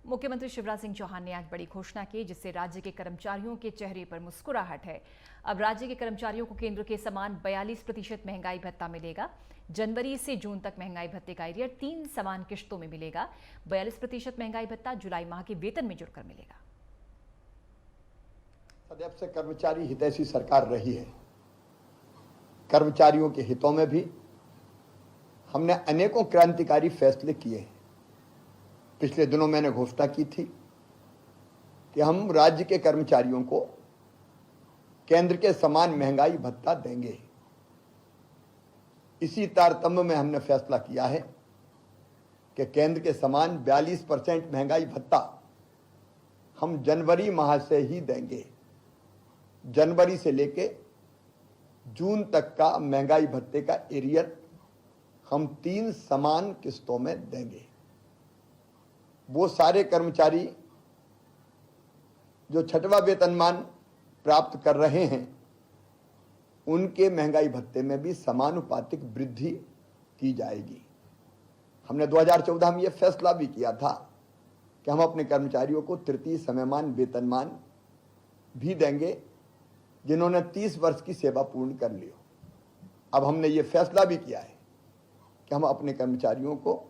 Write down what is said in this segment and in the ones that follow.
मुख्यमंत्री शिवराज सिंह चौहान ने आज बड़ी घोषणा की, जिससे राज्य के कर्मचारियों के चेहरे पर मुस्कुराहट है। अब राज्य के कर्मचारियों को केंद्र के समान 42% महंगाई भत्ता मिलेगा। जनवरी से जून तक महंगाई भत्ते का एरियर 3 समान किश्तों में मिलेगा। 42% महंगाई भत्ता जुलाई माह के वेतन में जुड़कर मिलेगा। सदैव से कर्मचारी हितैषी सरकार रही है। कर्मचारियों के हितों में भी हमने अनेकों क्रांतिकारी फैसले किए हैं। पिछले दिनों मैंने घोषणा की थी कि हम राज्य के कर्मचारियों को केंद्र के समान महंगाई भत्ता देंगे। इसी तारतम्य में हमने फैसला किया है कि केंद्र के समान 42% महंगाई भत्ता हम जनवरी माह से ही देंगे। जनवरी से लेके जून तक का महंगाई भत्ते का एरियर हम 3 समान किस्तों में देंगे। वो सारे कर्मचारी जो छठवां वेतनमान प्राप्त कर रहे हैं, उनके महंगाई भत्ते में भी समानुपातिक वृद्धि की जाएगी। हमने 2014 में यह फैसला भी किया था कि हम अपने कर्मचारियों को तृतीय समयमान वेतनमान भी देंगे जिन्होंने 30 वर्ष की सेवा पूर्ण कर ली हो। अब हमने ये फैसला भी किया है कि हम अपने कर्मचारियों को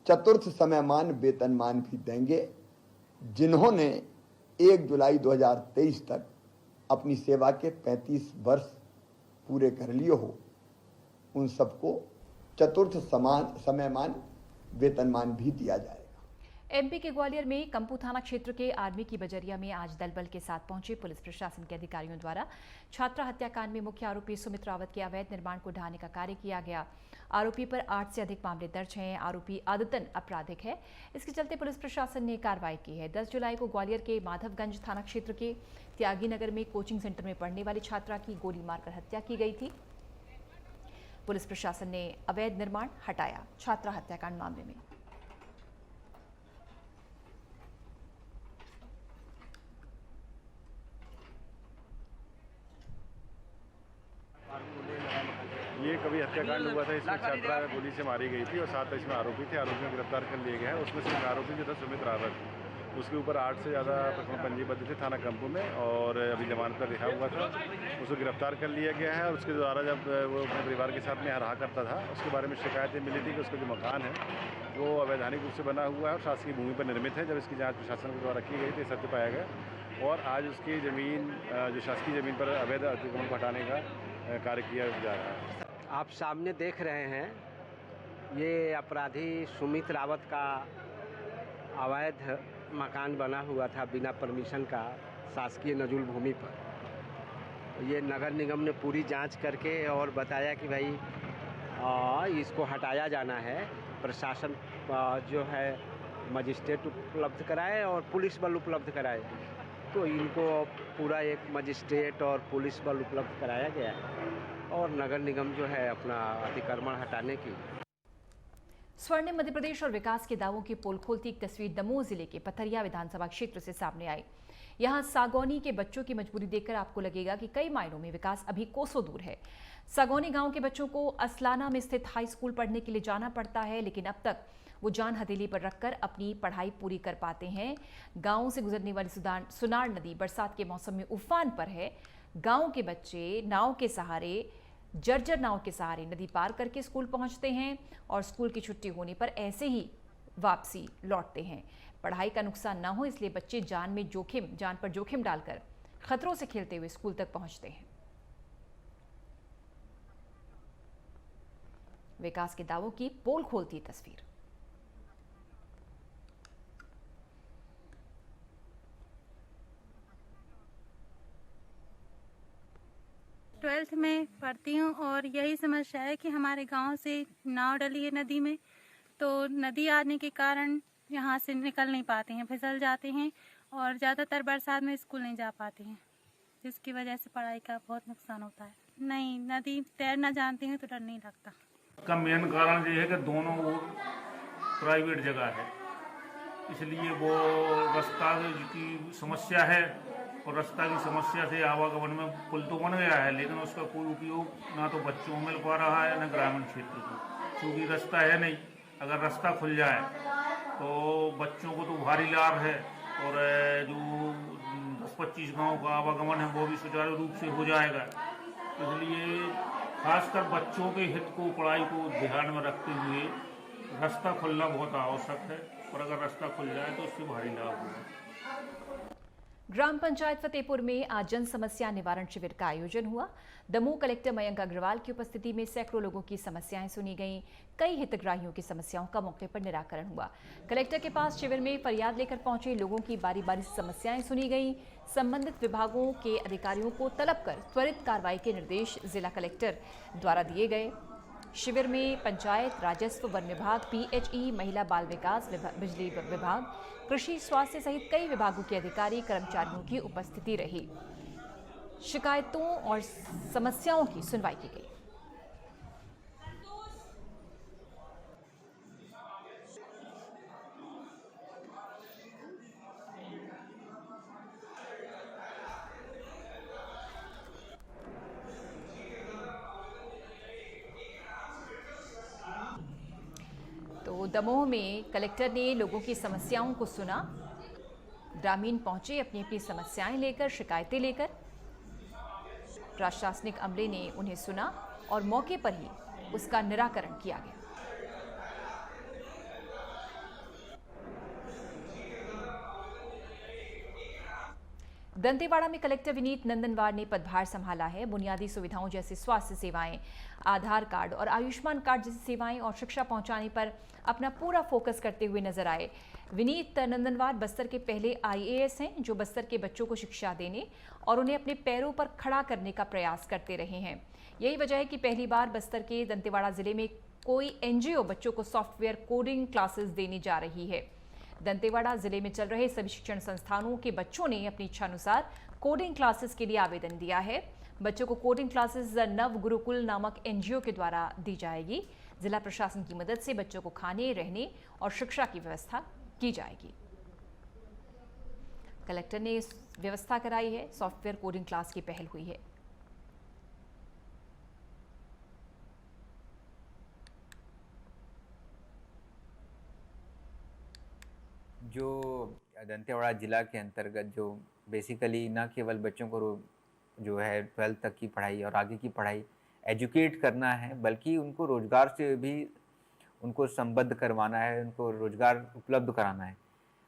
चतुर्थ समयमान वेतनमान भी देंगे जिन्होंने 1 जुलाई 2023 तक अपनी सेवा के 35 वर्ष पूरे कर लिए हो। उन सबको चतुर्थ समयमान वेतनमान भी दिया जाएगा। एमपी के ग्वालियर में कंपू थाना क्षेत्र के आर्मी की बजरिया में आज दल बल के साथ पहुंचे पुलिस प्रशासन के अधिकारियों द्वारा छात्रा हत्याकांड में मुख्य आरोपी सुमित रावत के अवैध निर्माण को ढहाने का कार्य किया गया। आरोपी पर 8 से अधिक मामले दर्ज हैं। आरोपी आदतन आपराधिक है। इसके चलते पुलिस प्रशासन ने कार्रवाई की है। 10 जुलाई को ग्वालियर के माधवगंज थाना क्षेत्र के त्यागी नगर में कोचिंग सेंटर में पढ़ने वाली छात्रा की गोली मारकर हत्या की गई थी। पुलिस प्रशासन ने अवैध निर्माण हटाया। छात्रा हत्याकांड मामले में ये कभी हत्याकांड हुआ था, इसमें छात्रा गोली से मारी गई थी और 7 इसमें आरोपी थे। आरोपी को गिरफ्तार कर लिए गए हैं। उसमें से एक आरोपी जो था सुमित रावत, उसके ऊपर 8 से ज़्यादा प्रकरण पंजीबद्ध थे थाना कंपू में और अभी जमानत पर रिहा हुआ था। उसको गिरफ्तार कर लिया गया है और उसके द्वारा जब वो अपने परिवार के साथ में यहाँ रहा करता था, उसके बारे में शिकायतें मिली थी कि उसका जो मकान है वो अवैधानिक रूप से बना हुआ है और शासकीय भूमि पर निर्मित है। जब इसकी जाँच प्रशासन के द्वारा की गई तो सत्य पाया गया और आज उसकी ज़मीन जो शासकीय ज़मीन पर अवैध अतिक्रमण को हटाने का कार्य किया जा रहा है। आप सामने देख रहे हैं ये अपराधी सुमित रावत का अवैध मकान बना हुआ था बिना परमिशन का शासकीय नजुल भूमि पर। ये नगर निगम ने पूरी जांच करके और बताया कि भाई इसको हटाया जाना है। प्रशासन जो है मजिस्ट्रेट उपलब्ध कराए और पुलिस बल उपलब्ध कराए, तो इनको पूरा एक मजिस्ट्रेट और पुलिस बल उपलब्ध कराया गया है और नगर निगम जो है अपना अतिक्रमण हटाने की। स्वर्णिम मध्य प्रदेश और विकास के दावों की पोल खोलती एक तस्वीर दमोह जिले के पथरिया विधानसभा क्षेत्र से सामने आई। यहां सागौनी के बच्चों की मजबूरी देखकर आपको लगेगा कि कई मायनों में विकास अभी कोसों दूर है। सागौनी गांव के बच्चों को असलाना में स्थित हाई स्कूल पढ़ने के लिए जाना पड़ता है, लेकिन अब तक वो जान हथेली पर रखकर अपनी पढ़ाई पूरी कर पाते हैं। गांव से गुजरने वाली सुनार नदी बरसात के मौसम में उफान पर है। गांव के बच्चे नाव के सहारे जर्जर नाव के सहारे नदी पार करके स्कूल पहुंचते हैं और स्कूल की छुट्टी होने पर ऐसे ही वापसी लौटते हैं। पढ़ाई का नुकसान ना हो इसलिए बच्चे जान पर जोखिम डालकर खतरों से खेलते हुए स्कूल तक पहुंचते हैं। विकास के दावों की पोल खोलती तस्वीर। ट्वेल्थ में पढ़ती हूँ और यही समस्या है कि हमारे गांव से नाव डली है नदी में, तो नदी आने के कारण यहाँ से निकल नहीं पाते हैं, फिसल जाते हैं और ज़्यादातर बरसात में स्कूल नहीं जा पाते हैं, जिसकी वजह से पढ़ाई का बहुत नुकसान होता है। नहीं, नदी तैरना जानते हैं तो डर नहीं लगता। का मेन कारण ये है कि दोनों ओर प्राइवेट जगह है, इसलिए वो रास्ता की समस्या है और रास्ता की समस्या से आवागमन में पुल तो बन गया है, लेकिन उसका कोई उपयोग ना तो बच्चों में मिल पा रहा है ना ग्रामीण क्षेत्र को, क्योंकि रास्ता है नहीं। अगर रास्ता खुल जाए तो बच्चों भारी लाभ है। और जो 10-25 गाँव का आवागमन है वो भी सुचारू रूप से हो जाएगा। इसलिए खासकर बच्चों के हित को, पढ़ाई को ध्यान में रखते हुए रास्ता खुलना बहुत आवश्यक है, और अगर रास्ता खुल जाए तो उससे भारी लाभ होगा। ग्राम पंचायत फतेहपुर में आज जन समस्या निवारण शिविर का आयोजन हुआ। दमोह कलेक्टर मयंक अग्रवाल की उपस्थिति में सैकड़ों लोगों की समस्याएं सुनी गईं। कई हितग्राहियों की समस्याओं का मौके पर निराकरण हुआ। कलेक्टर के पास शिविर में फरियाद लेकर पहुंचे लोगों की बारी बारी से समस्याएं सुनी गईं। संबंधित विभागों के अधिकारियों को तलब कर त्वरित कार्रवाई के निर्देश जिला कलेक्टर द्वारा दिए गए। शिविर में पंचायत, राजस्व, वन विभाग, PHE, महिला बाल विकास, बिजली विभाग, कृषि, स्वास्थ्य सहित कई विभागों के अधिकारी, कर्मचारियों की उपस्थिति रही। शिकायतों और समस्याओं की सुनवाई की गई। तो दमोह में कलेक्टर ने लोगों की समस्याओं को सुना। ग्रामीण पहुंचे अपनी अपनी समस्याएं लेकर, शिकायतें लेकर। प्रशासनिक अमले ने उन्हें सुना और मौके पर ही उसका निराकरण किया गया। दंतेवाड़ा में कलेक्टर विनीत नंदनवार ने पदभार संभाला है। बुनियादी सुविधाओं जैसे स्वास्थ्य सेवाएं, आधार कार्ड और आयुष्मान कार्ड जैसी सेवाएं और शिक्षा पहुंचाने पर अपना पूरा फोकस करते हुए नजर आए। विनीत नंदनवार बस्तर के पहले IAS हैं जो बस्तर के बच्चों को शिक्षा देने और उन्हें अपने पैरों पर खड़ा करने का प्रयास करते रहे हैं। यही वजह है कि पहली बार बस्तर के दंतेवाड़ा जिले में कोई NGO बच्चों को सॉफ्टवेयर कोडिंग क्लासेस देने जा रही है। दंतेवाड़ा जिले में चल रहे सभी शिक्षण संस्थानों के बच्चों ने अपनी इच्छा अनुसार कोडिंग क्लासेस के लिए आवेदन दिया है। बच्चों को कोडिंग क्लासेस नव गुरुकुल नामक NGO के द्वारा दी जाएगी। जिला प्रशासन की मदद से बच्चों को खाने, रहने और शिक्षा की व्यवस्था की जाएगी। कलेक्टर ने इस व्यवस्था कराई है। सॉफ्टवेयर कोडिंग क्लास की पहल हुई है। जो दंतेवाड़ा ज़िला के अंतर्गत जो बेसिकली न केवल बच्चों को जो है 12th तक की पढ़ाई और आगे की पढ़ाई एजुकेट करना है, बल्कि उनको रोज़गार से भी उनको संबद्ध करवाना है, उनको रोज़गार उपलब्ध कराना है।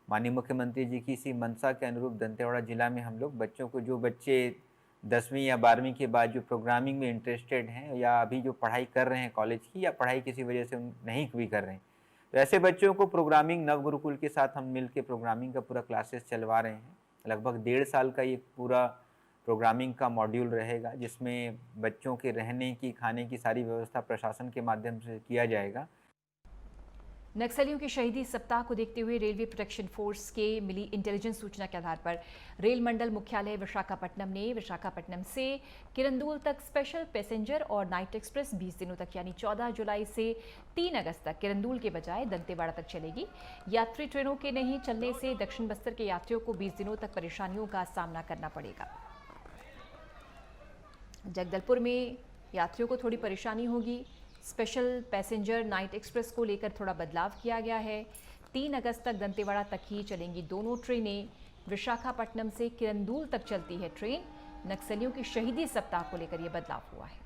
माननीय मुख्यमंत्री जी की इसी मंशा के अनुरूप दंतेवाड़ा ज़िला में हम लोग बच्चों को, जो बच्चे 10वीं या 12वीं के बाद जो प्रोग्रामिंग में इंटरेस्टेड हैं या अभी जो पढ़ाई कर रहे हैं कॉलेज की, या पढ़ाई किसी वजह से नहीं भी कर रहे हैं, तो ऐसे बच्चों को प्रोग्रामिंग नव गुरुकुल के साथ हम मिल के प्रोग्रामिंग का पूरा क्लासेस चलवा रहे हैं। लगभग 1.5 साल का ये पूरा प्रोग्रामिंग का मॉड्यूल रहेगा, जिसमें बच्चों के रहने की, खाने की सारी व्यवस्था प्रशासन के माध्यम से किया जाएगा। नक्सलियों के शहीदी सप्ताह को देखते हुए रेलवे प्रोटेक्शन फोर्स के मिली इंटेलिजेंस सूचना के आधार पर रेल मंडल मुख्यालय विशाखापट्टनम ने विशाखापट्टनम से किरंदुल तक स्पेशल पैसेंजर और नाइट एक्सप्रेस 20 दिनों तक यानी 14 जुलाई से 3 अगस्त तक किरंदुल के बजाय दंतेवाड़ा तक चलेगी। यात्री ट्रेनों के नहीं चलने से दक्षिण बस्तर के यात्रियों को 20 दिनों तक परेशानियों का सामना करना पड़ेगा। जगदलपुर में यात्रियों को थोड़ी परेशानी होगी। स्पेशल पैसेंजर नाइट एक्सप्रेस को लेकर थोड़ा बदलाव किया गया है। 3 अगस्त तक दंतेवाड़ा तक ही चलेंगी दोनों ट्रेनें। विशाखापट्टनम से किरंदुल तक चलती है ट्रेन। नक्सलियों की शहीदी सप्ताह को लेकर यह बदलाव हुआ है।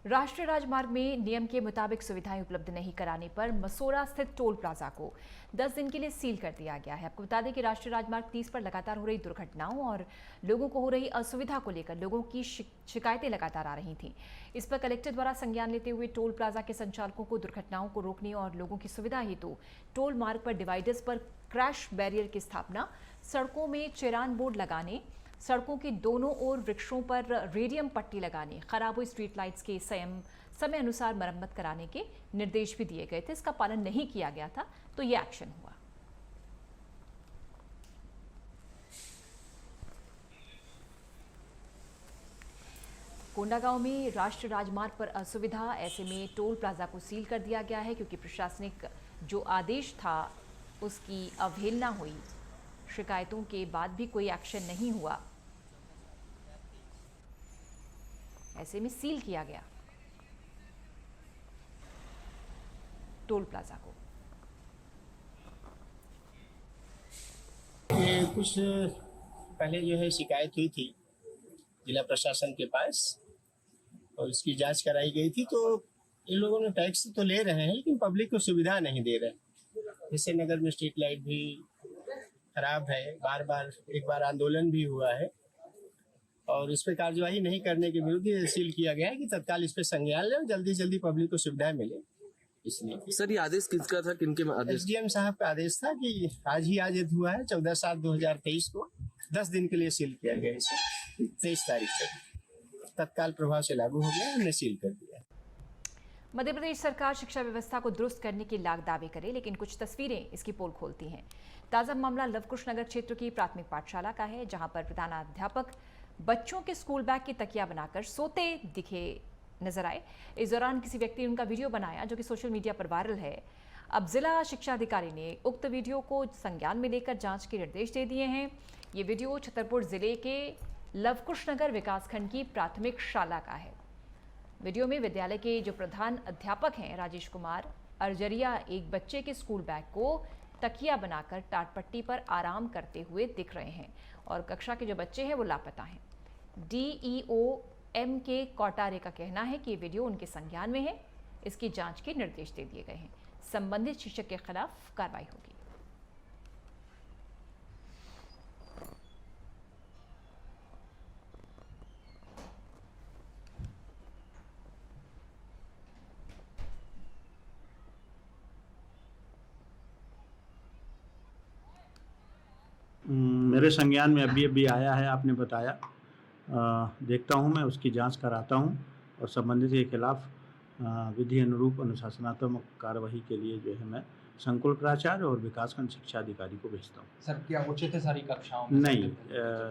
राष्ट्रीय राजमार्ग में नियम के मुताबिक सुविधाएं उपलब्ध नहीं कराने पर मसोरा स्थित टोल प्लाजा को 10 दिन के लिए सील कर दिया गया है। आपको बता दें कि राष्ट्रीय राजमार्ग 30 पर लगातार हो रही दुर्घटनाओं और लोगों को हो रही असुविधा को लेकर लोगों की शिकायतें लगातार आ रही थीं। इस पर कलेक्टर द्वारा संज्ञान लेते हुए टोल प्लाजा के संचालकों को दुर्घटनाओं को रोकने और लोगों की सुविधा हेतु टोल मार्ग पर डिवाइडर्स पर क्रैश बैरियर की स्थापना, सड़कों में चेरान बोर्ड लगाने, सड़कों के दोनों ओर वृक्षों पर रेडियम पट्टी लगाने, खराब हुई स्ट्रीट लाइट्स के समय अनुसार मरम्मत कराने के निर्देश भी दिए गए थे। इसका पालन नहीं किया गया था तो ये एक्शन हुआ। कोंडागांव में राष्ट्रीय राजमार्ग पर असुविधा, ऐसे में टोल प्लाजा को सील कर दिया गया है क्योंकि प्रशासनिक जो आदेश था उसकी अवहेलना हुई। शिकायतों के बाद भी कोई एक्शन नहीं हुआ, ऐसे में सील किया गया। टोल प्लाजा को। ये कुछ पहले जो है शिकायत हुई थी जिला प्रशासन के पास और इसकी जांच कराई गई थी। तो इन लोगों ने टैक्स तो ले रहे हैं लेकिन पब्लिक को सुविधा नहीं दे रहे। जैसे नगर में स्ट्रीट लाइट भी खराब है, एक बार आंदोलन भी हुआ है और इस पर कार्यवाही नहीं करने के विरुद्ध ये सील किया गया है कि तत्काल इस पर संज्ञान लें और जल्दी जल्दी पब्लिक को सुविधा मिले। इसलिए सर ये आदेश किसका था, किनके आदेश? एसडीएम साहब का आदेश था कि आज ही हुआ है 14/7/2023 को 10 दिन के लिए सील किया गया इसे। 23 तारीख तक तत्काल प्रभाव से लागू हो गया, हमने सील कर दिया। मध्य प्रदेश सरकार शिक्षा व्यवस्था को दुरुस्त करने के लाख दावे करे, लेकिन कुछ तस्वीरें इसकी पोल खोलती हैं। ताजा मामला लवकुश नगर क्षेत्र की प्राथमिक पाठशाला का है, जहां पर प्रधानाध्यापक बच्चों के स्कूल बैग की तकिया बनाकर सोते दिखे नजर आए। इस दौरान किसी व्यक्ति ने उनका वीडियो बनाया जो कि सोशल मीडिया पर वायरल है। अब जिला शिक्षा अधिकारी ने उक्त वीडियो को संज्ञान में लेकर जांच के निर्देश दे दिए हैं। ये वीडियो छतरपुर जिले के लवकुश नगर विकासखंड की प्राथमिक शाला का है। वीडियो में विद्यालय के जो प्रधान अध्यापक हैं राजेश कुमार अर्जरिया एक बच्चे के स्कूल बैग को तकिया बनाकर टाटपट्टी पर आराम करते हुए दिख रहे हैं और कक्षा के जो बच्चे हैं वो लापता हैं। डीईओ एम के कोटारे का कहना है कि ये वीडियो उनके संज्ञान में है, इसकी जांच के निर्देश दे दिए गए हैं। संबंधित शिक्षक के खिलाफ कार्रवाई होगी। मेरे संज्ञान में अभी आया है, आपने बताया। देखता हूं, मैं उसकी जांच कराता हूं और संबंधित के खिलाफ विधि अनुरूप अनुशासनात्मक कार्यवाही के लिए जो है मैं संकुल प्राचार्य और विकासखंड शिक्षा अधिकारी को भेजता हूं। सर क्या उचित है सारी कक्षाओं में? नहीं,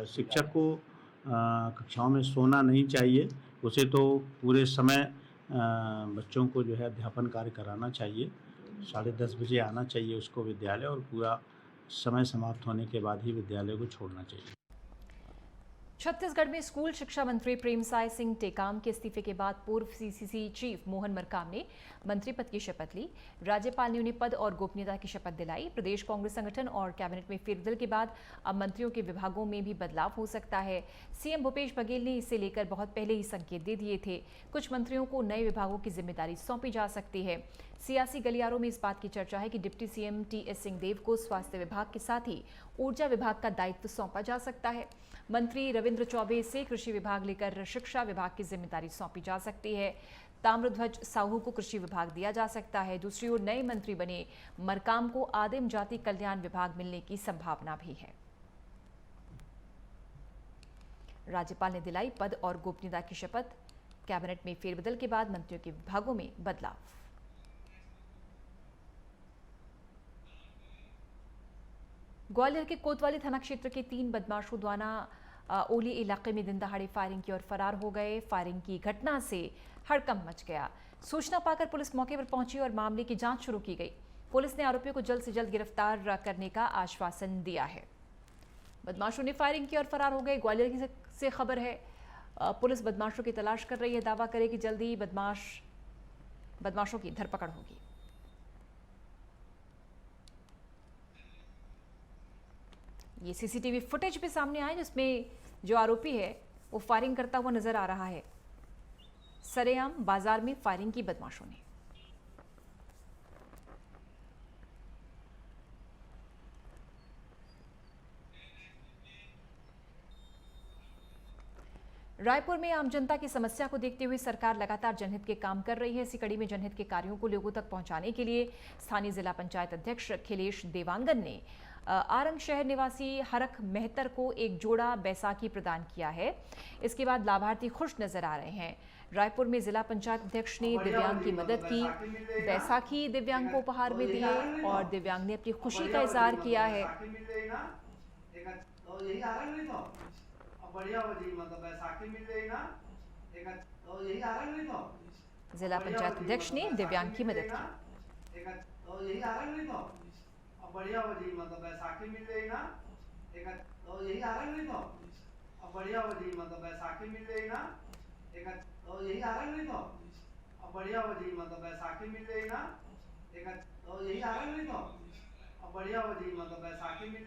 शिक्षक को कक्षाओं में सोना नहीं चाहिए, उसे तो पूरे समय बच्चों को जो है अध्यापन कार्य कराना चाहिए। 10:30 बजे आना चाहिए उसको विद्यालय और पूरा समय समाप्त होने के बाद ही विद्यालय को छोड़ना चाहिए। छत्तीसगढ़ में स्कूल शिक्षा मंत्री प्रेमसाय सिंह टेकाम के इस्तीफे के बाद पूर्व सीसीसी चीफ मोहन मरकाम ने मंत्री पद की शपथ ली। राज्यपाल ने उन्हें पद और गोपनीयता की शपथ दिलाई। प्रदेश कांग्रेस संगठन और कैबिनेट में फेरबदल के बाद अब मंत्रियों के विभागों में भी बदलाव हो सकता है। सीएम भूपेश बघेल ने इसे लेकर बहुत पहले ही संकेत दे दिए थे। कुछ मंत्रियों को नए विभागों की जिम्मेदारी सौंपी जा सकती है। सियासी गलियारों में इस बात की चर्चा है कि डिप्टी सीएम टीएस सिंहदेव को स्वास्थ्य विभाग के साथ ही ऊर्जा विभाग का दायित्व सौंपा जा सकता है। मंत्री रविंद्र चौबे से कृषि विभाग लेकर शिक्षा विभाग की जिम्मेदारी सौंपी जा सकती है। ताम्रध्वज साहू को कृषि विभाग दिया जा सकता है। दूसरी ओर नए मंत्री बने मरकाम को आदिम जाति कल्याण विभाग मिलने की संभावना भी है। राज्यपाल ने दिलाई पद और गोपनीयता की शपथ। कैबिनेट में फेरबदल के बाद मंत्रियों के विभागों में बदलाव। ग्वालियर के कोतवाली थाना क्षेत्र के 3 बदमाशों द्वारा ओली इलाके में दिन दहाड़े फायरिंग की और फरार हो गए। फायरिंग की घटना से हड़कंप मच गया। सूचना पाकर पुलिस मौके पर पहुंची और मामले की जांच शुरू की गई। पुलिस ने आरोपियों को जल्द से जल्द गिरफ्तार करने का आश्वासन दिया है। बदमाशों ने फायरिंग की और फरार हो गए। ग्वालियर से खबर है, पुलिस बदमाशों की तलाश कर रही है। दावा करे कि जल्दी बदमाशों की धरपकड़ होगी। ये सीसीटीवी फुटेज भी सामने आया जिसमें जो आरोपी है वो फायरिंग करता हुआ नजर आ रहा है। सरेआम बाजार में फायरिंग की बदमाशों ने। रायपुर में आम जनता की समस्या को देखते हुए सरकार लगातार जनहित के काम कर रही है। इसी कड़ी में जनहित के कार्यों को लोगों तक पहुंचाने के लिए स्थानीय जिला पंचायत अध्यक्ष अखिलेश देवांगन ने आरंग शहर निवासी हरख मेहतर को एक जोड़ा बैसाखी प्रदान किया है। इसके बाद लाभार्थी खुश नजर आ रहे हैं। रायपुर में जिला पंचायत अध्यक्ष ने दिव्यांग की मदद की। बैसाखी दिव्यांग को उपहार में दिए और दिव्यांग ने अपनी खुशी का इजहार किया है। जिला पंचायत अध्यक्ष ने दिव्यांग की मदद की। बढ़िया वजी मतलब बैसाखी मिल रही ना एक तो यही आ रहा नहीं तो अब बढ़िया वजी मतलब बैसाखी मिल रही ना एक तो यही आ रहा नहीं तो अब बढ़िया वजी मतलब बैसाखी मिल रही ना एक तो यही आ रहा नहीं तो अब बढ़िया हो जी मतलब बैसाखी मिल